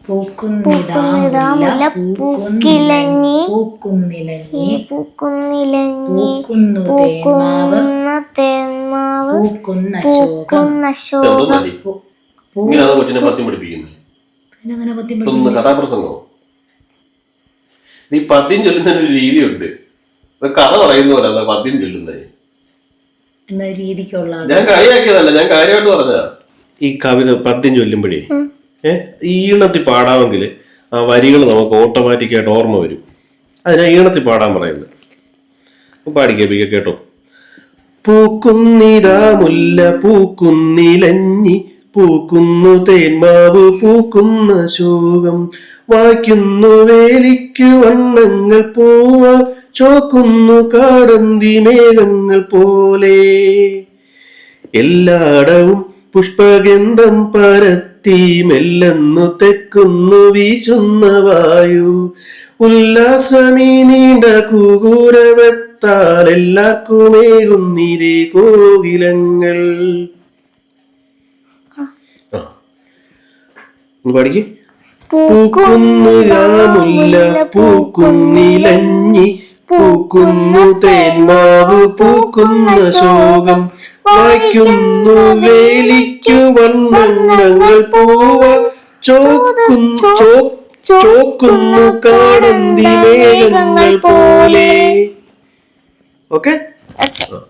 പൂക്കുന്നിതാ മുല്ല പൂക്കിലഞ്ഞി പൂക്കുന്ന തേന്മാവ് പൂക്കുന്ന ശോകം. കഥാപ്രസംഗം ഈ പദ്യം ചൊല്ലുന്നതിനൊരു രീതിയുണ്ട്. കഥ പറയുന്ന പോലെ പദ്യം ചൊല്ലുന്നത്. ഞാൻ കളിയാക്കിയതല്ല, ഞാൻ കാര്യമായിട്ട് പറഞ്ഞതാ. ഈ കവിത പദ്യം ചൊല്ലുമ്പോഴേ ഈണത്തിൽ പാടാമെങ്കിൽ ആ വരികൾ നമുക്ക് ഓട്ടോമാറ്റിക്കായിട്ട് ഓർമ്മ വരും. അതിനാ ഈണത്തിൽ പാടാൻ പറയുന്നത്. പാടിക്കേൾപ്പിക്ക, കേട്ടോ. പൂക്കുന്നിതാ മുല്ല പൂക്കുന്നിലഞ്ഞി പൂക്കുന്നു തേന്മാവ് പൂക്കുന്ന ശോകം വായിക്കുന്നു വേലിക്കു വണ്ണങ്ങൾ പോവ ചോക്കുന്നു കാടന്തി മേഘങ്ങൾ പോലെ എല്ലായിടവും പുഷ്പഗന്ധം പരത്തി മെല്ലെന്നു തെക്കുന്നു വീശുന്ന വായു ഉല്ലാസമീ നീണ്ട കൂകൂരവത്താൽ എല്ലാക്കുമേകുന്നിരേ കോകിലങ്ങൾ. പഠിക്ക്. പൂക്കുന്നിതാ മുല്ല പൂക്കുന്നിലഞ്ഞി പൂക്കുന്നു തേന്മാവ് പൂക്കുന്ന ശോകം വായിക്കുന്നു വേലിക്കു വണ്ണങ്ങൾ പൂവ ചോക്കുന്നു കാടന്തി മേഘങ്ങൾ പോലെ. ഓക്കെ.